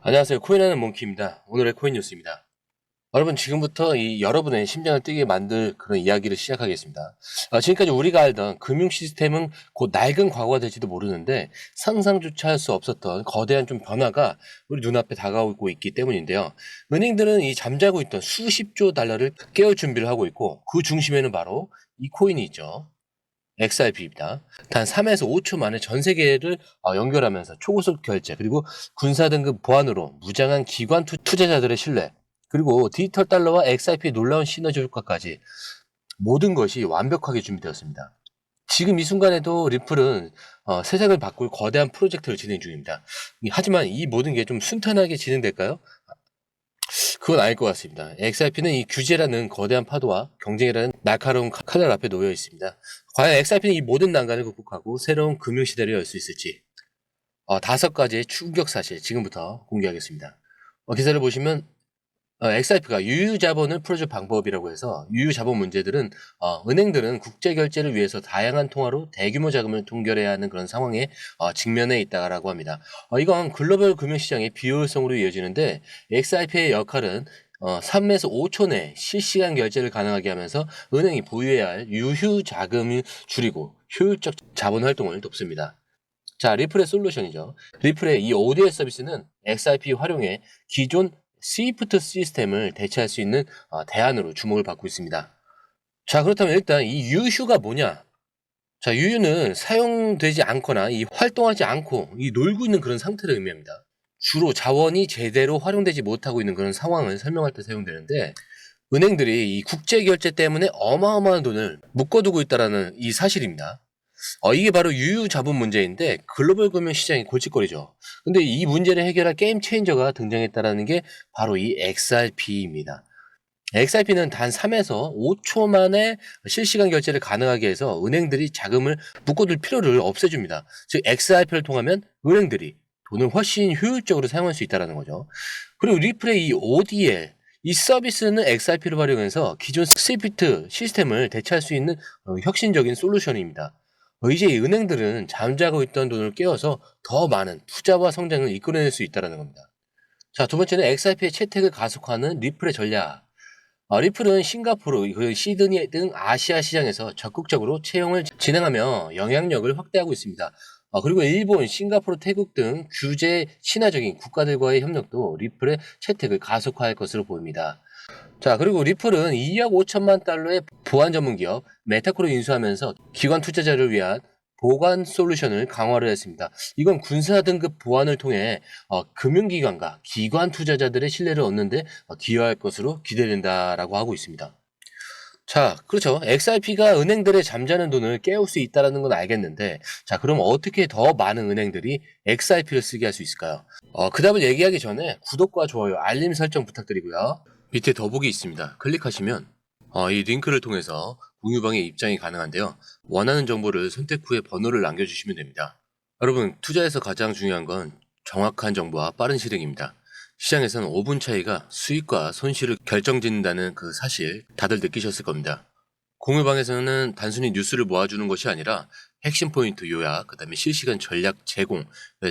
안녕하세요. 코인하는 몽키입니다. 오늘의 코인 뉴스입니다. 여러분, 지금부터 여러분의 심장을 뛰게 만들 그런 이야기를 시작하겠습니다. 지금까지 우리가 알던 금융 시스템은 곧 낡은 과거가 될지도 모르는데 상상조차 할 수 없었던 거대한 좀 변화가 우리 눈앞에 다가오고 있기 때문인데요. 은행들은 이 잠자고 있던 수십조 달러를 깨울 준비를 하고 있고, 그 중심에는 바로 이 코인이 있죠. XRP입니다. 단 3에서 5초 만에 전 세계를 연결하면서 초고속 결제, 그리고 군사 등급 보안으로 무장한 기관 투자자들의 신뢰, 그리고 디지털 달러와 XRP의 놀라운 시너지 효과까지 모든 것이 완벽하게 준비되었습니다. 지금 이 순간에도 리플은 세상을 바꿀 거대한 프로젝트를 진행 중입니다. 하지만 이 모든 게 좀 순탄하게 진행될까요? 그건 아닐 것 같습니다. XRP는 이 규제라는 거대한 파도와 경쟁이라는 날카로운 칼날 앞에 놓여 있습니다. 과연 XRP는 이 모든 난관을 극복하고 새로운 금융시대를 열 수 있을지 5가지의 충격 사실 지금부터 공개하겠습니다. 기사를 보시면 XRP가 유유자본을 풀어줄 방법이라고 해서 유유자본 문제들은 은행들은 국제결제를 위해서 다양한 통화로 대규모 자금을 동결해야 하는 그런 상황에 직면해 있다고 합니다. 이건 글로벌 금융시장의 비효율성으로 이어지는데 XRP의 역할은 3에서 5초 내 실시간 결제를 가능하게 하면서 은행이 보유해야 할 유휴 자금을 줄이고 효율적 자본 활동을 돕습니다. 자, 리플의 솔루션이죠. 리플의 이 ODL 서비스는 XRP 활용해 기존 스위프트 시스템을 대체할 수 있는 대안으로 주목을 받고 있습니다. 자, 그렇다면 일단 이 유휴가 뭐냐? 자, 유휴는 사용되지 않거나 활동하지 않고 놀고 있는 그런 상태를 의미합니다. 주로 자원이 제대로 활용되지 못하고 있는 그런 상황을 설명할 때 사용되는데, 은행들이 이 국제 결제 때문에 어마어마한 돈을 묶어두고 있다는 이 사실입니다. 이게 바로 유유 자본 문제인데 글로벌 금융 시장이 골칫거리죠. 근데 이 문제를 해결할 게임 체인저가 등장했다는 게 바로 이 XRP입니다. XRP는 단 3에서 5초 만에 실시간 결제를 가능하게 해서 은행들이 자금을 묶어둘 필요를 없애줍니다. 즉 XRP를 통하면 은행들이 돈을 훨씬 효율적으로 사용할 수 있다는 거죠. 그리고 리플의 이 ODL 이 서비스는 XRP를 활용해서 기존 스위프트 시스템을 대체할 수 있는 혁신적인 솔루션입니다. 이제 이 은행들은 잠자고 있던 돈을 깨워서 더 많은 투자와 성장을 이끌어낼 수 있다는 겁니다. 자, 두 번째는 XRP의 채택을 가속화하는 리플의 전략. 리플은 싱가포르, 그리고 시드니 등 아시아 시장에서 적극적으로 채용을 진행하며 영향력을 확대하고 있습니다. 그리고 일본, 싱가포르, 태국 등 규제 친화적인 국가들과의 협력도 리플의 채택을 가속화할 것으로 보입니다. 자, 그리고 리플은 2억 5천만 달러의 보안 전문 기업 메타코를 인수하면서 기관 투자자를 위한 보관 솔루션을 강화를 했습니다. 이건 군사 등급 보안을 통해 금융기관과 기관 투자자들의 신뢰를 얻는데 기여할 것으로 기대된다라고 하고 있습니다. 자, 그렇죠. XRP가 은행들의 잠자는 돈을 깨울 수 있다는 건 알겠는데, 자, 그럼 어떻게 더 많은 은행들이 XRP를 쓰게 할 수 있을까요? 그 답을 얘기하기 전에 구독과 좋아요, 알림 설정 부탁드리고요. 밑에 더보기 있습니다. 클릭하시면 이 링크를 통해서 공유방에 입장이 가능한데요. 원하는 정보를 선택 후에 번호를 남겨주시면 됩니다. 여러분, 투자에서 가장 중요한 건 정확한 정보와 빠른 실행입니다. 시장에서는 5분 차이가 수익과 손실을 결정짓는다는 그 사실 다들 느끼셨을 겁니다. 공유방에서는 단순히 뉴스를 모아주는 것이 아니라 핵심 포인트 요약, 그 다음에 실시간 전략 제공,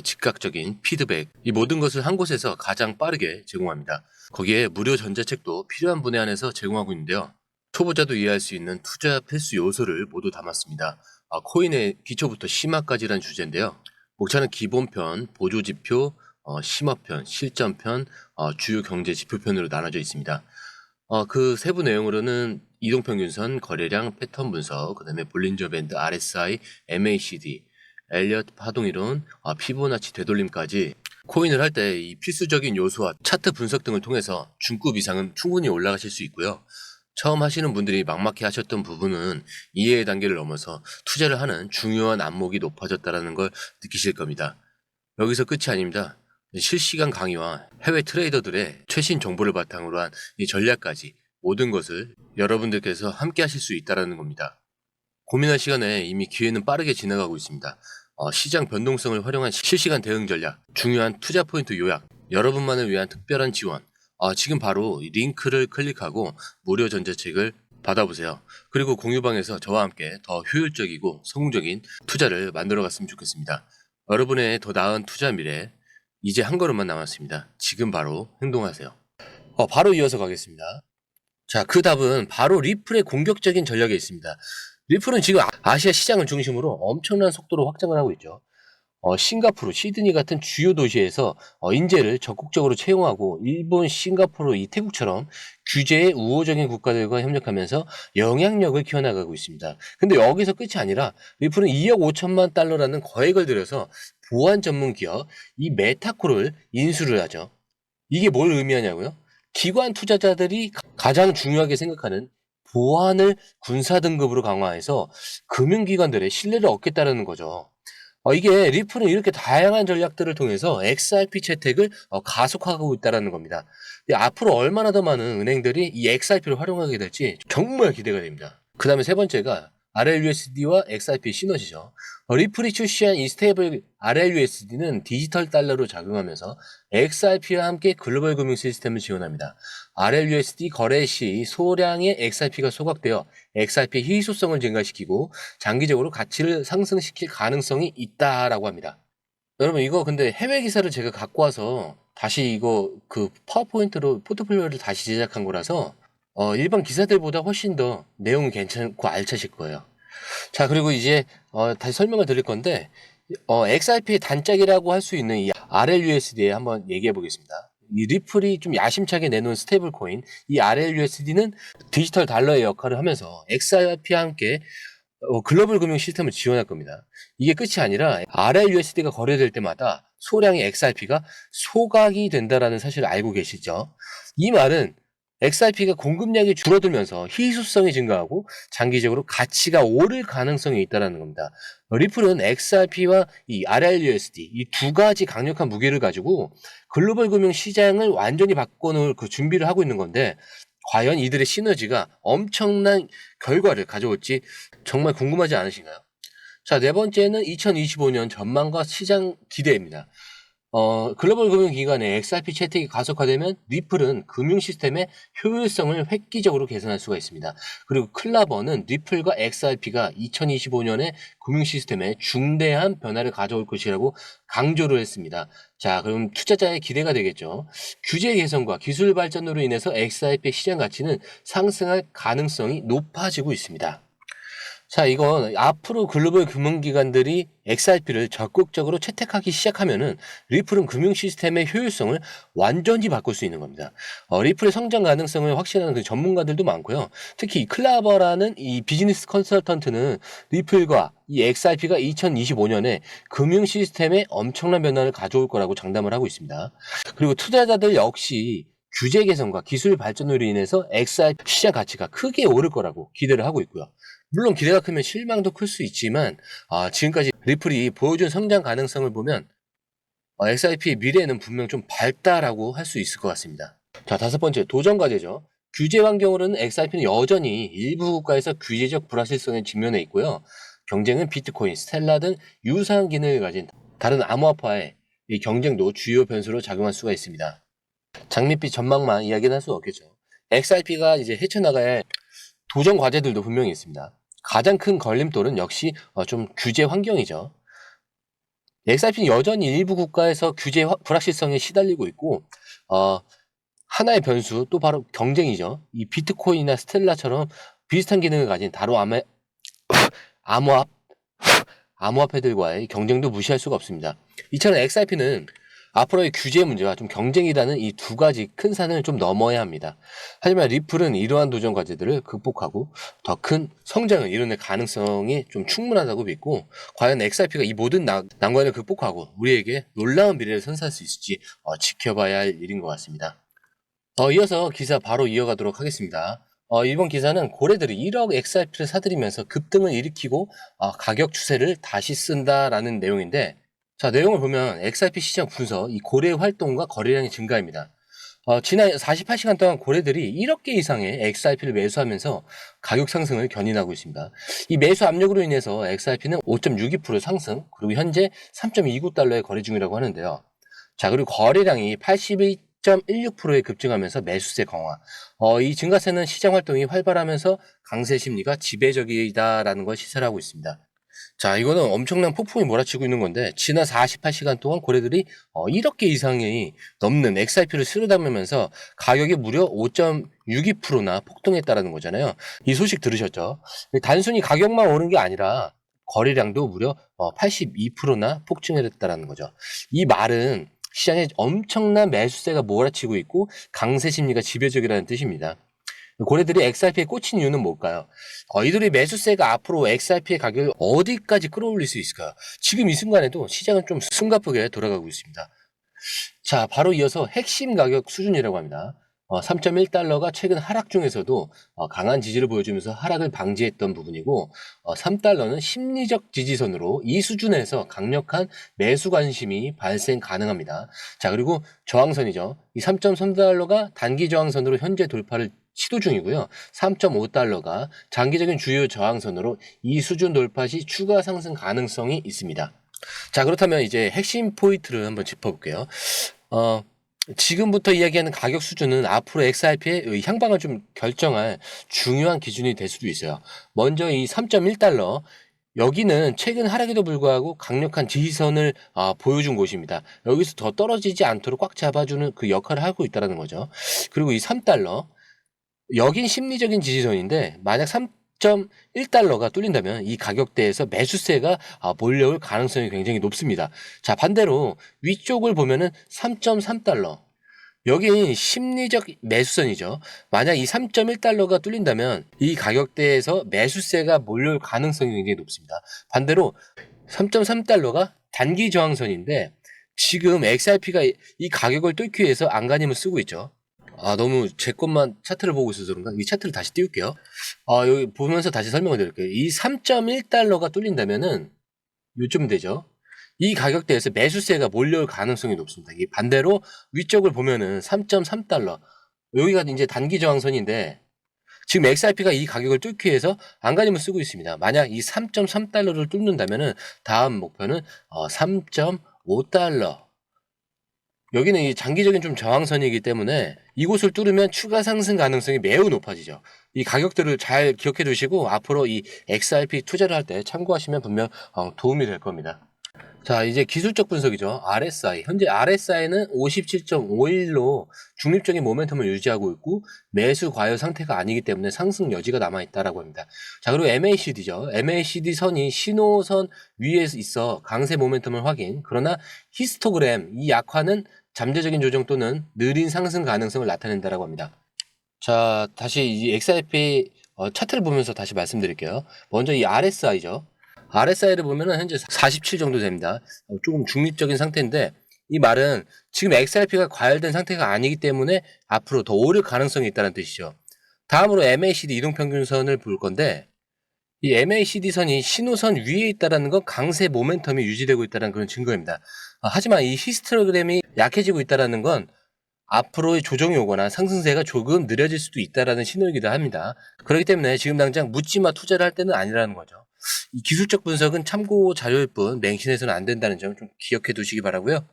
즉각적인 피드백, 이 모든 것을 한 곳에서 가장 빠르게 제공합니다. 거기에 무료 전자책도 필요한 분야 안에서 제공하고 있는데요. 초보자도 이해할 수 있는 투자 필수 요소를 모두 담았습니다. 코인의 기초부터 심화까지란 주제인데요. 목차는 기본편, 보조지표, 심화편, 실전편, 주요 경제 지표편으로 나눠져 있습니다. 그 세부 내용으로는 이동평균선, 거래량, 패턴 분석, 그 다음에 볼린저 밴드, RSI, MACD, 엘리엇 파동이론, 피보나치 되돌림까지 코인을 할 때 이 필수적인 요소와 차트 분석 등을 통해서 중급 이상은 충분히 올라가실 수 있고요. 처음 하시는 분들이 막막해 하셨던 부분은 이해의 단계를 넘어서 투자를 하는 중요한 안목이 높아졌다는 걸 느끼실 겁니다. 여기서 끝이 아닙니다. 실시간 강의와 해외 트레이더들의 최신 정보를 바탕으로 한 이 전략까지 모든 것을 여러분들께서 함께 하실 수 있다는 겁니다. 고민할 시간에 이미 기회는 빠르게 지나가고 있습니다. 시장 변동성을 활용한 실시간 대응 전략, 중요한 투자 포인트 요약, 여러분만을 위한 특별한 지원. 지금 바로 이 링크를 클릭하고 무료 전자책을 받아보세요. 그리고 공유방에서 저와 함께 더 효율적이고 성공적인 투자를 만들어 갔으면 좋겠습니다. 여러분의 더 나은 투자 미래, 이제 한 걸음만 남았습니다. 지금 바로 행동하세요. 바로 이어서 가겠습니다. 자, 그 답은 바로 리플의 공격적인 전략에 있습니다. 리플은 지금 아시아 시장을 중심으로 엄청난 속도로 확장을 하고 있죠. 싱가포르, 시드니 같은 주요 도시에서 인재를 적극적으로 채용하고 일본, 싱가포르, 태국처럼 규제에 우호적인 국가들과 협력하면서 영향력을 키워나가고 있습니다. 근데 여기서 끝이 아니라 리플은 2억 5천만 달러라는 거액을 들여서 보안 전문 기업 이 메타코를 인수를 하죠. 이게 뭘 의미하냐고요? 기관 투자자들이 가장 중요하게 생각하는 보안을 군사 등급으로 강화해서 금융기관들의 신뢰를 얻겠다는 거죠. 이게 리플은 이렇게 다양한 전략들을 통해서 XRP 채택을 가속화하고 있다는 겁니다. 앞으로 얼마나 더 많은 은행들이 이 XRP를 활용하게 될지 정말 기대가 됩니다. 그 다음에 세 번째가 RLUSD와 XRP 시너지죠. 리플이 출시한 이 스테이블 RLUSD는 디지털 달러로 작용하면서 XRP와 함께 글로벌 금융 시스템을 지원합니다. RLUSD 거래 시 소량의 XRP가 소각되어 XRP의 희소성을 증가시키고 장기적으로 가치를 상승시킬 가능성이 있다라고 합니다. 여러분 이거 근데 해외 기사를 제가 갖고 와서 다시 이거 그 파워포인트로 포트폴리오를 다시 제작한 거라서 일반 기사들보다 훨씬 더 내용이 괜찮고 알차실 거예요. 자, 그리고 이제 다시 설명을 드릴 건데 XRP의 단짝이라고 할 수 있는 이 RLUSD에 한번 얘기해 보겠습니다. 이 리플이 좀 야심차게 내놓은 스테이블 코인 이 RLUSD는 디지털 달러의 역할을 하면서 XRP와 함께 글로벌 금융 시스템을 지원할 겁니다. 이게 끝이 아니라 RLUSD가 거래될 때마다 소량의 XRP가 소각이 된다라는 사실을 알고 계시죠? 이 말은 XRP가 공급량이 줄어들면서 희소성이 증가하고 장기적으로 가치가 오를 가능성이 있다는 겁니다. 리플은 XRP와 이 RLUSD 이 두 가지 강력한 무기를 가지고 글로벌 금융 시장을 완전히 바꿔놓을 그 준비를 하고 있는 건데 과연 이들의 시너지가 엄청난 결과를 가져올지 정말 궁금하지 않으신가요? 자, 네 번째는 2025년 전망과 시장 기대입니다. 글로벌 금융기관의 XRP 채택이 가속화되면 리플은 금융 시스템의 효율성을 획기적으로 개선할 수가 있습니다. 그리고 클라버는 리플과 XRP가 2025년에 금융 시스템에 중대한 변화를 가져올 것이라고 강조를 했습니다. 자, 그럼 투자자의 기대가 되겠죠. 규제 개선과 기술 발전으로 인해서 XRP 시장 가치는 상승할 가능성이 높아지고 있습니다. 자, 이건 앞으로 글로벌 금융기관들이 XRP를 적극적으로 채택하기 시작하면은 리플은 금융 시스템의 효율성을 완전히 바꿀 수 있는 겁니다. 리플의 성장 가능성을 확신하는 그 전문가들도 많고요. 특히 이 클라버라는 이 비즈니스 컨설턴트는 리플과 이 XRP가 2025년에 금융 시스템에 엄청난 변화를 가져올 거라고 장담을 하고 있습니다. 그리고 투자자들 역시 규제 개선과 기술 발전으로 인해서 XRP 시장 가치가 크게 오를 거라고 기대를 하고 있고요. 물론 기대가 크면 실망도 클 수 있지만 지금까지 리플이 보여준 성장 가능성을 보면 XRP의 미래는 분명 좀 밝다라고 할 수 있을 것 같습니다. 자, 다섯 번째 도전 과제죠. 규제 환경으로는 XRP는 여전히 일부 국가에서 규제적 불확실성에 직면해 있고요. 경쟁은 비트코인, 스텔라 등 유사한 기능을 가진 다른 암호화폐의 이 경쟁도 주요 변수로 작용할 수가 있습니다. 장밋빛 전망만 이야기는 할 수 없겠죠. XRP가 이제 헤쳐나가야 할 도전 과제들도 분명히 있습니다. 가장 큰 걸림돌은 역시 좀 규제 환경이죠. XRP는 여전히 일부 국가에서 규제 불확실성에 시달리고 있고 하나의 변수 또 바로 경쟁이죠. 이 비트코인이나 스텔라처럼 비슷한 기능을 가진 다른 암호화폐들과의 경쟁도 무시할 수가 없습니다. 이처럼 XRP는 앞으로의 규제 문제와 좀 경쟁이라는 이 두 가지 큰 산을 좀 넘어야 합니다. 하지만 리플은 이러한 도전 과제들을 극복하고 더 큰 성장을 이뤄낼 가능성이 좀 충분하다고 믿고 과연 XRP가 이 모든 난관을 극복하고 우리에게 놀라운 미래를 선사할 수 있을지 지켜봐야 할 일인 것 같습니다. 이어서 기사 바로 이어가도록 하겠습니다. 이번 기사는 고래들이 1억 XRP를 사들이면서 급등을 일으키고 가격 추세를 다시 쓴다라는 내용인데 자, 내용을 보면 XRP 시장 분석, 이 고래 활동과 거래량의 증가입니다. 지난 48시간 동안 고래들이 1억 개 이상의 XRP를 매수하면서 가격 상승을 견인하고 있습니다. 이 매수 압력으로 인해서 XRP는 5.62% 상승, 그리고 현재 3.29달러에 거래 중이라고 하는데요. 자, 그리고 거래량이 82.16%에 급증하면서 매수세 강화. 이 증가세는 시장 활동이 활발하면서 강세 심리가 지배적이다라는 걸 시사하고 있습니다. 자, 이거는 엄청난 폭풍이 몰아치고 있는 건데 지난 48시간 동안 고래들이 1억 개 이상이 넘는 XRP를 쓸어 담으면서 가격이 무려 5.62%나 폭등했다라는 거잖아요. 이 소식 들으셨죠? 단순히 가격만 오른 게 아니라 거래량도 무려 82%나 폭증했다라는 거죠. 이 말은 시장에 엄청난 매수세가 몰아치고 있고 강세 심리가 지배적이라는 뜻입니다. 고래들이 XRP에 꽂힌 이유는 뭘까요? 이들의 매수세가 앞으로 XRP의 가격을 어디까지 끌어올릴 수 있을까요? 지금 이 순간에도 시장은 좀 숨가쁘게 돌아가고 있습니다. 자, 바로 이어서 핵심 가격 수준이라고 합니다. 3.1달러가 최근 하락 중에서도 강한 지지를 보여주면서 하락을 방지했던 부분이고 3달러는 심리적 지지선으로 이 수준에서 강력한 매수 관심이 발생 가능합니다. 자, 그리고 저항선이죠. 이 3.3달러가 단기 저항선으로 현재 돌파를 시도 중이고요. 3.5달러가 장기적인 주요 저항선으로 이 수준 돌파 시 추가 상승 가능성이 있습니다. 자, 그렇다면 이제 핵심 포인트를 한번 짚어볼게요. 지금부터 이야기하는 가격 수준은 앞으로 XRP의 향방을 좀 결정할 중요한 기준이 될 수도 있어요. 먼저 이 3.1달러. 여기는 최근 하락에도 불구하고 강력한 지지선을 보여준 곳입니다. 여기서 더 떨어지지 않도록 꽉 잡아주는 그 역할을 하고 있다는 거죠. 그리고 이 3달러. 여긴 심리적인 지지선인데 만약 3.1달러가 뚫린다면 이 가격대에서 매수세가 몰려올 가능성이 굉장히 높습니다. 자, 반대로 위쪽을 보면은 3.3달러. 여긴 심리적 매수선이죠. 만약 이 3.1달러가 뚫린다면 이 가격대에서 매수세가 몰려올 가능성이 굉장히 높습니다. 반대로 3.3달러가 단기 저항선인데 지금 XRP가 이 가격을 뚫기 위해서 안간힘을 쓰고 있죠. 너무 제 것만 차트를 보고 있어서 그런가? 이 차트를 다시 띄울게요. 여기 보면서 다시 설명을 드릴게요. 이 3.1달러가 뚫린다면은 요쯤 되죠. 이 가격대에서 매수세가 몰려올 가능성이 높습니다. 이 반대로 위쪽을 보면은 3.3달러. 여기가 이제 단기 저항선인데 지금 XRP가 이 가격을 뚫기 위해서 안간힘을 쓰고 있습니다. 만약 이 3.3달러를 뚫는다면은 다음 목표는 3.5달러. 여기는 이 장기적인 좀 저항선이기 때문에 이곳을 뚫으면 추가 상승 가능성이 매우 높아지죠. 이 가격들을 잘 기억해 두시고 앞으로 이 XRP 투자를 할 때 참고하시면 분명 도움이 될 겁니다. 자, 이제 기술적 분석이죠. RSI. 현재 RSI는 57.51로 중립적인 모멘텀을 유지하고 있고 매수 과열 상태가 아니기 때문에 상승 여지가 남아있다라고 합니다. 자, 그리고 MACD죠. MACD 선이 신호선 위에 있어 강세 모멘텀을 확인. 그러나 히스토그램, 이 약화는 잠재적인 조정 또는 느린 상승 가능성을 나타낸다라고 합니다. 자, 다시 이 XRP 차트를 보면서 다시 말씀드릴게요. 먼저 이 RSI죠. RSI를 보면은 현재 47 정도 됩니다. 조금 중립적인 상태인데 이 말은 지금 XRP가 과열된 상태가 아니기 때문에 앞으로 더 오를 가능성이 있다는 뜻이죠. 다음으로 MACD 이동평균선을 볼 건데 이 MACD 선이 신호선 위에 있다는 건 강세 모멘텀이 유지되고 있다는 그런 증거입니다. 하지만 이 히스토그램이 약해지고 있다는 건 앞으로의 조정이 오거나 상승세가 조금 느려질 수도 있다는 신호이기도 합니다. 그렇기 때문에 지금 당장 묻지마 투자를 할 때는 아니라는 거죠. 이 기술적 분석은 참고 자료일 뿐 맹신해서는 안 된다는 점 좀 기억해 두시기 바라고요.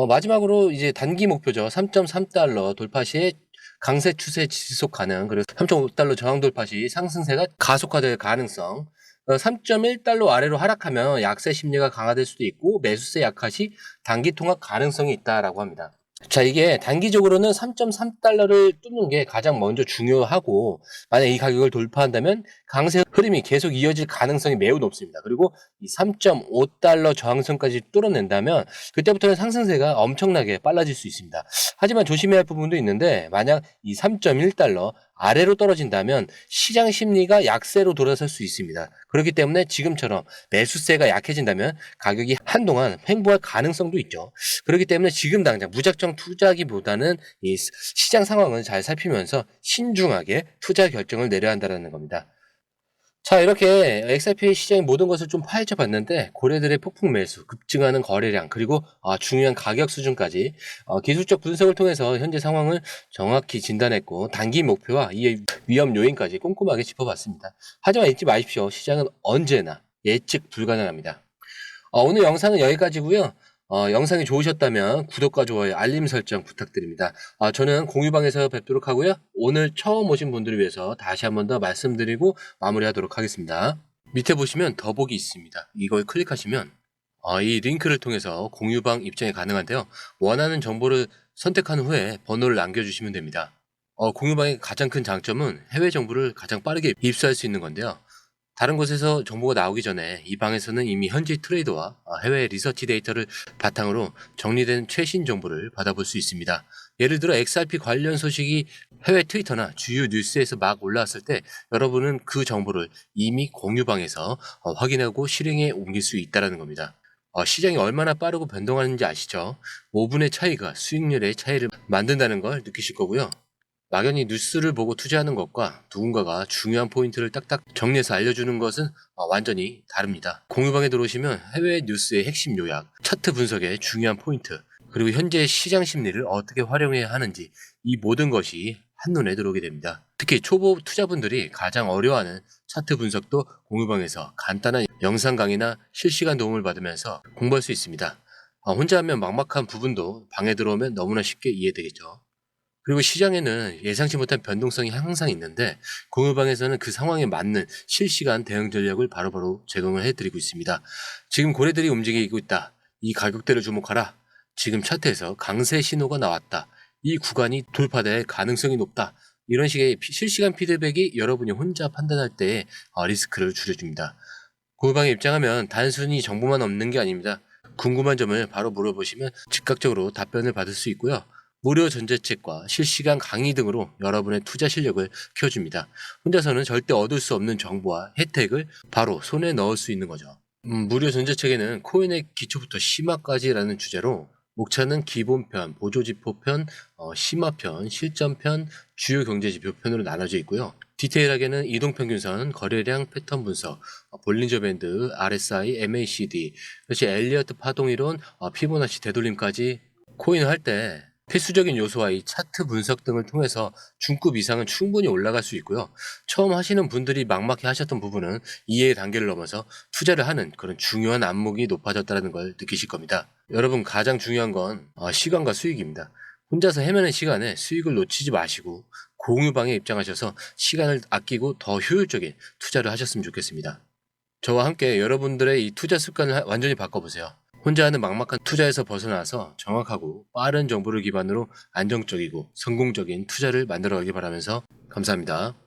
마지막으로 이제 단기 목표죠. 3.3달러 돌파 시에 강세 추세 지속 가능, 그리고 3.5달러 저항 돌파 시 상승세가 가속화될 가능성. 3.1달러 아래로 하락하면 약세 심리가 강화될 수도 있고 매수세 약화 시 단기 통합 가능성이 있다라고 합니다. 자, 이게 단기적으로는 3.3달러를 뚫는 게 가장 먼저 중요하고 만약 이 가격을 돌파한다면 강세 흐름이 계속 이어질 가능성이 매우 높습니다. 그리고 이 3.5달러 저항선까지 뚫어낸다면 그때부터는 상승세가 엄청나게 빨라질 수 있습니다. 하지만 조심해야 할 부분도 있는데 만약 이 3.1달러 아래로 떨어진다면 시장 심리가 약세로 돌아설 수 있습니다. 그렇기 때문에 지금처럼 매수세가 약해진다면 가격이 한동안 횡보할 가능성도 있죠. 그렇기 때문에 지금 당장 무작정 투자하기보다는 이 시장 상황을 잘 살피면서 신중하게 투자 결정을 내려야 한다는 겁니다. 자, 이렇게 XRP 시장의 모든 것을 좀 파헤쳐 봤는데 고래들의 폭풍 매수, 급증하는 거래량, 그리고 중요한 가격 수준까지 기술적 분석을 통해서 현재 상황을 정확히 진단했고 단기 목표와 이 위험 요인까지 꼼꼼하게 짚어봤습니다. 하지만 잊지 마십시오. 시장은 언제나 예측 불가능합니다. 오늘 영상은 여기까지고요. 영상이 좋으셨다면 구독과 좋아요, 알림 설정 부탁드립니다. 저는 공유방에서 뵙도록 하고요. 오늘 처음 오신 분들을 위해서 다시 한 번 더 말씀드리고 마무리하도록 하겠습니다. 밑에 보시면 더보기 있습니다. 이걸 클릭하시면 이 링크를 통해서 공유방 입장이 가능한데요. 원하는 정보를 선택한 후에 번호를 남겨주시면 됩니다. 공유방의 가장 큰 장점은 해외 정보를 가장 빠르게 입수할 수 있는 건데요. 다른 곳에서 정보가 나오기 전에 이 방에서는 이미 현지 트레이더와 해외 리서치 데이터를 바탕으로 정리된 최신 정보를 받아볼 수 있습니다. 예를 들어 XRP 관련 소식이 해외 트위터나 주요 뉴스에서 막 올라왔을 때 여러분은 그 정보를 이미 공유방에서 확인하고 실행에 옮길 수 있다는 겁니다. 시장이 얼마나 빠르고 변동하는지 아시죠? 5분의 차이가 수익률의 차이를 만든다는 걸 느끼실 거고요. 막연히 뉴스를 보고 투자하는 것과 누군가가 중요한 포인트를 딱딱 정리해서 알려주는 것은 완전히 다릅니다. 공유방에 들어오시면 해외 뉴스의 핵심 요약, 차트 분석의 중요한 포인트, 그리고 현재 시장 심리를 어떻게 활용해야 하는지 이 모든 것이 한눈에 들어오게 됩니다. 특히 초보 투자분들이 가장 어려워하는 차트 분석도 공유방에서 간단한 영상 강의나 실시간 도움을 받으면서 공부할 수 있습니다. 혼자 하면 막막한 부분도 방에 들어오면 너무나 쉽게 이해되겠죠. 그리고 시장에는 예상치 못한 변동성이 항상 있는데 공유방에서는 그 상황에 맞는 실시간 대응 전략을 바로바로 제공을 해드리고 있습니다. 지금 고래들이 움직이고 있다. 이 가격대를 주목하라. 지금 차트에서 강세 신호가 나왔다. 이 구간이 돌파될 가능성이 높다. 이런 식의 실시간 피드백이 여러분이 혼자 판단할 때 리스크를 줄여줍니다. 공유방에 입장하면 단순히 정보만 얻는 게 아닙니다. 궁금한 점을 바로 물어보시면 즉각적으로 답변을 받을 수 있고요. 무료 전자책과 실시간 강의 등으로 여러분의 투자 실력을 키워줍니다. 혼자서는 절대 얻을 수 없는 정보와 혜택을 바로 손에 넣을 수 있는 거죠. 무료 전자책에는 코인의 기초부터 심화까지라는 주제로 목차는 기본편, 보조지표편, 심화편, 실전편, 주요 경제지표편으로 나눠져 있고요. 디테일하게는 이동평균선, 거래량 패턴 분석, 볼린저 밴드, RSI, MACD, 그렇지 엘리어트 파동이론, 피보나치 되돌림까지 코인을 할 때 필수적인 요소와 이 차트 분석 등을 통해서 중급 이상은 충분히 올라갈 수 있고요. 처음 하시는 분들이 막막해 하셨던 부분은 이해의 단계를 넘어서 투자를 하는 그런 중요한 안목이 높아졌다는 걸 느끼실 겁니다. 여러분 가장 중요한 건 시간과 수익입니다. 혼자서 헤매는 시간에 수익을 놓치지 마시고 공유방에 입장하셔서 시간을 아끼고 더 효율적인 투자를 하셨으면 좋겠습니다. 저와 함께 여러분들의 이 투자 습관을 완전히 바꿔보세요. 혼자 하는 막막한 투자에서 벗어나서 정확하고 빠른 정보를 기반으로 안정적이고 성공적인 투자를 만들어 가길 바라면서 감사합니다.